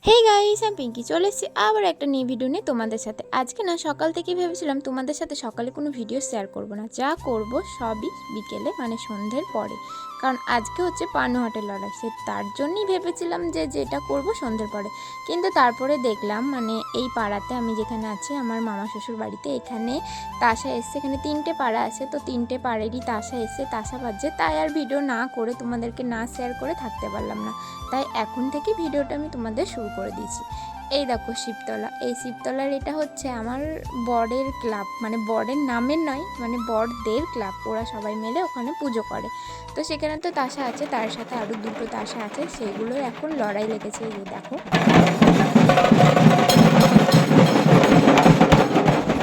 Hey guys, আমি পিঙ্কি চলে এসেছি আবার একটা নিউ ভিডিও নিয়ে তোমাদের সাথে। আজকে না সকাল থেকে ভেবেছিলাম তোমাদের সাথে সকালে কোনো ভিডিও শেয়ার করব না, যা করব সবই বিকেলে মানে সন্ধ্যের পরে, কারণ আজকে হচ্ছে পানুহাটের লড়াই। সে তার জন্যই ভেবেছিলাম যে যেটা করব সন্ধ্যের পরে। কিন্তু তারপরে দেখলাম মানে এই পাড়াতে আমি যেখানে আছি আমার মামা শ্বশুর বাড়িতে, এখানে তাসা এসছে। এখানে 3টে পাড়া আছে, তো 3টে পাড়েরই তাসা এসছে, তাসা বাজছে। তাই আর ভিডিও না করে তোমাদেরকে না শেয়ার করে থাকতে পারলাম না, তাই এখন থেকে ভিডিওটা আমি তোমাদের শুরু করে দিয়েছি। এই দেখো শিবতলা, এই শিবতলার এটা হচ্ছে আমার বরের ক্লাব, মানে বরের নামের নয়, মানে বরদের ক্লাব। ওরা সবাই মিলে ওখানে পুজো করে। তো সেখানে তো তাসা আছে, তার সাথে আরও 2টো তাসা আছে, সেগুলোর এখন লড়াই লেগেছে। এই দেখো,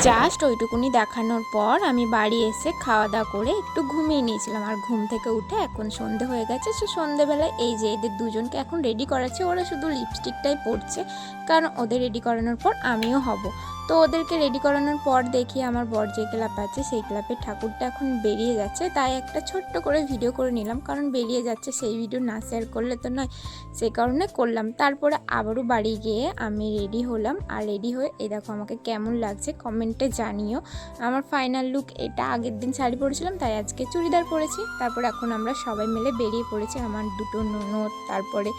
জাস্ট ওইটুকুনি দেখানোর পর আমি বাড়ি এসে খাওয়া দাওয়া করে একটু ঘুমিয়ে নিয়েছিলাম। আর ঘুম থেকে উঠে এখন সন্ধে হয়ে গেছে। সে সন্ধেবেলায় এই যে এদের দুজনকে এখন রেডি করাচ্ছে। ওরা শুধু লিপস্টিকটাই পরছে, কারণ ওদের রেডি করানোর পর আমিও হব। তো ওদেরকে রেডি করানোর পর দেখি আমার বর যে ক্লাব আছে সেই ক্লাবের ঠাকুরটা এখন বেরিয়ে যাচ্ছে। তাই একটা ছোট্ট করে ভিডিও করে নিলাম, কারণ বেরিয়ে যাচ্ছে, সেই ভিডিও না শেয়ার করলে তো নয়, সেই কারণে করলাম। তারপরে আবারও বাড়ি গিয়ে আমি রেডি হলাম। আর রেডি হয়ে এই দেখো আমাকে কেমন লাগছে কমেন্টে জানিও। আমার ফাইনাল লুক এটা। আগের দিন শাড়ি পরেছিলাম, তাই আজকে চুড়িদার পরেছি। তারপরে এখন আমরা সবাই মিলে বেরিয়ে পড়েছি, আমার 2টো ননদ, তারপরে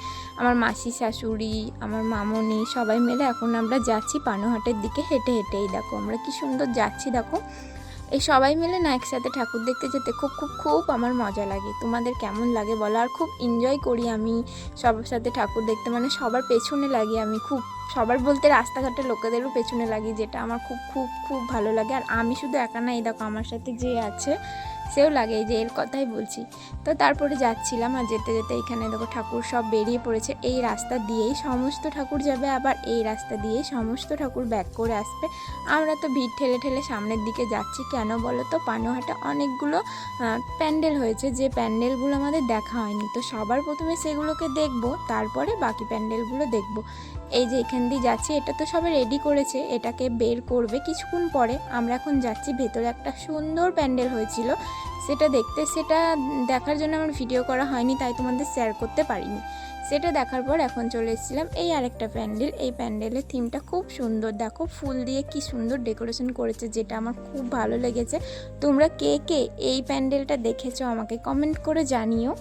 আমার মাসি শাশুড়ি, আমার মামনি, সবাই মিলে এখন আমরা যাচ্ছি পানুহাটের দিকে হেঁটে হেঁটে। এই দেখো আমরা কি সুন্দর যাচ্ছি, দেখো। এই সবাই মিলে না একসাথে ঠাকুর দেখতে যেতে খুব খুব খুব আমার মজা লাগে। তোমাদের কেমন লাগে বলো। আর খুব এনজয় করি আমি সবার সাথে ঠাকুর দেখতে, মানে সবার পেছনে লাগি আমি খুব। সবার বলতে রাস্তাঘাটে লোকেদেরও পেছনে লাগি, যেটা আমার খুব খুব খুব ভালো লাগে। আর আমি শুধু একা না, এই দেখো আমার সাথে যে আছে সেও লাগে, এই যে এর কথাই বলছি। তো তারপরে যাচ্ছিলাম, আর যেতে যেতে এখানে দেখো ঠাকুর সব বেরিয়ে পড়েছে। এই রাস্তা দিয়েই সমস্ত ঠাকুর যাবে, আবার এই রাস্তা দিয়েই সমস্ত ঠাকুর ব্যাক করে আসবে। আমরা তো ভিড় ঠেলে ঠেলে সামনের দিকে যাচ্ছি। কেন বলো তো, পানুহাটে অনেকগুলো প্যান্ডেল হয়েছে, যে প্যান্ডেলগুলো আমাদের দেখা হয়নি। তো সবার প্রথমে সেগুলোকে দেখব, তারপরে বাকি প্যান্ডেলগুলো দেখব। এই যে এখান দিয়ে যাচ্ছি, এটা তো সবাই রেডি করেছে, এটাকে বের করবে কিছুক্ষণ পরে। আমরা এখন যাচ্ছি, ভেতরে একটা সুন্দর প্যান্ডেল হয়েছিল সেটা দেখতে। সেটা দেখার জন্য আমার ভিডিও করা হয়নি, তাই তোমাদের শেয়ার করতে পারিনি। সেটা দেখার পর এখন চলে এসেছিলাম এই আরেকটা প্যান্ডেল। এই প্যান্ডেলের থিমটা খুব সুন্দর, দেখো ফুল দিয়ে কি সুন্দর ডেকোরেশন করেছে, যেটা আমার খুব ভালো লেগেছে। তোমরা কে কে এই প্যান্ডেলটা দেখেছো আমাকে কমেন্ট করে জানিও।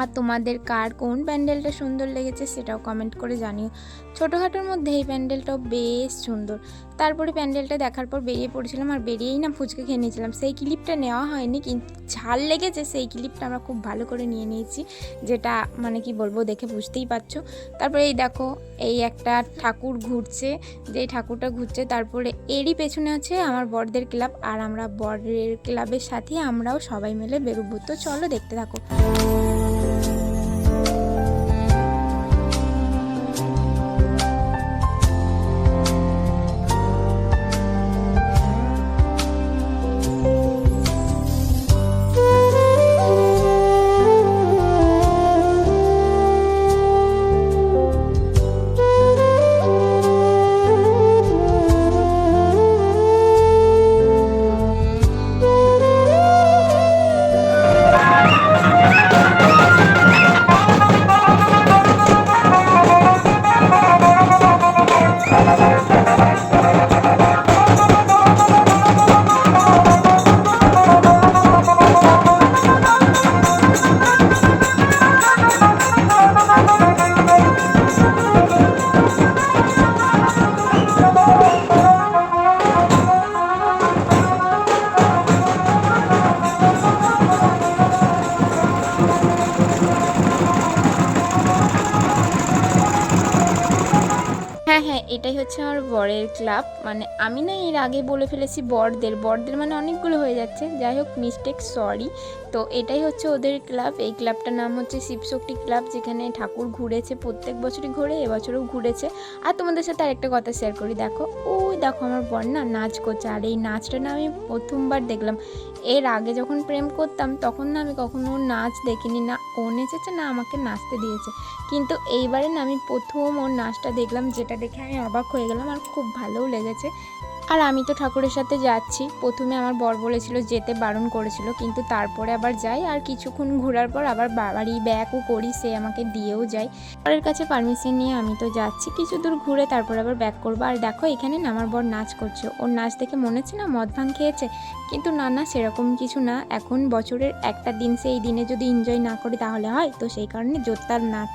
আর তোমাদের কার কোন প্যান্ডেলটা সুন্দর লেগেছে সেটাও কমেন্ট করে জানিও। ছোটোখাটোর মধ্যে এই প্যান্ডেলটাও বেশ সুন্দর। তারপরে প্যান্ডেলটা দেখার পর বেরিয়ে পড়েছিলাম, আর বেরিয়েই না ফুচকা খেয়ে নিয়েছিলাম। সেই ক্লিপটা নেওয়া হয়নি, কিন্তু ঝাল লেগেছে সেই ক্লিপটা আমরা খুব ভালো করে নিয়ে নিয়েছি, যেটা মানে কি বলবো, দেখে বুঝতেই পারছো। তারপরে এই দেখো এই একটা ঠাকুর ঘুরছে, যেই ঠাকুরটা ঘুরছে তারপরে এরই পেছনে আছে আমার বরদের ক্লাব। আর আমরা বরের ক্লাবের সাথে আমরাও সবাই মিলে বেরোবো। তো চলো দেখতে থাকো। হ্যাঁ হ্যাঁ, এটাই হচ্ছে আমার বরের ক্লাব। মানে আমি না এর আগে বলে ফেলেছি বরদের, বরদের মানে অনেকগুলো হয়ে যাচ্ছে, যাই হোক মিস্টেক, সরি। তো এটাই হচ্ছে ওদের ক্লাব। এই ক্লাবটার নাম হচ্ছে শিবশক্তি ক্লাব, যেখানে ঠাকুর ঘুরেছে, প্রত্যেক বছরই ঘুরে, এবছরও ঘুরেছে। আর তোমাদের সাথে আরেকটা কথা শেয়ার করি, দেখো ওই দেখো আমার বর না নাচ করছে। আর এই নাচটা না আমি প্রথমবার দেখলাম। এর আগে যখন প্রেম করতাম তখন না আমি কখনো ওর নাচ দেখিনি, না ও নেচেছে না আমাকে নাচতে দিয়েছে। কিন্তু এইবারে না আমি প্রথম ওর নাচটা দেখলাম, যেটা দেখে আমি অবাক হয়ে গেলাম, আর খুব ভালোও লেগেছে। আর আমি তো ঠাকুরের সাথে যাচ্ছি। প্রথমে আমার বর বলেছিল, যেতে বারণ করেছিল, কিন্তু তারপরে আবার যাই। আর কিছুক্ষণ ঘোরার পর আবার বাড়ি ব্যাকও করি, সে আমাকে দিয়েও যায়। বরের কাছে পারমিশন নিয়ে আমি তো যাচ্ছি, কিছু দূর ঘুরে তারপর আবার ব্যাক করবো। আর দেখো এখানে না আমার বর নাচ করছে। ওর নাচ দেখে মনে হচ্ছে না মদ ভাঙ খেয়েছে, কিন্তু না না, সেরকম কিছু না। এখন বছরের একটা দিন, সেই দিনে যদি এনজয় না করি তাহলে হয়? তো সেই কারণে জোরদার নাচ।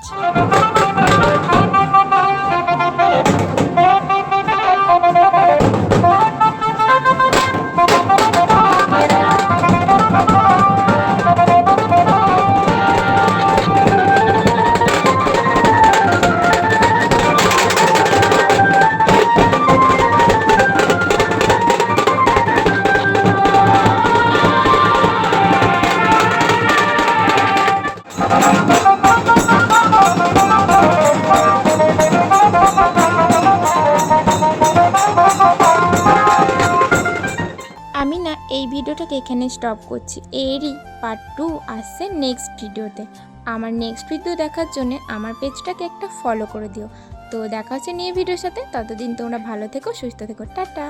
আমি না এই ভিডিওটাকে এখানে স্টপ করছি। এরই পার্ট 2 আসছে নেক্সট ভিডিওতে। আমার নেক্সট ভিডিও দেখার জন্য আমার পেজটাকে একটা ফলো করে দিও। তো দেখা হচ্ছে নিউ ভিডিওর সাথে। ততদিন তোমরা ভালো থেকো, সুস্থ থেকো, টাটা।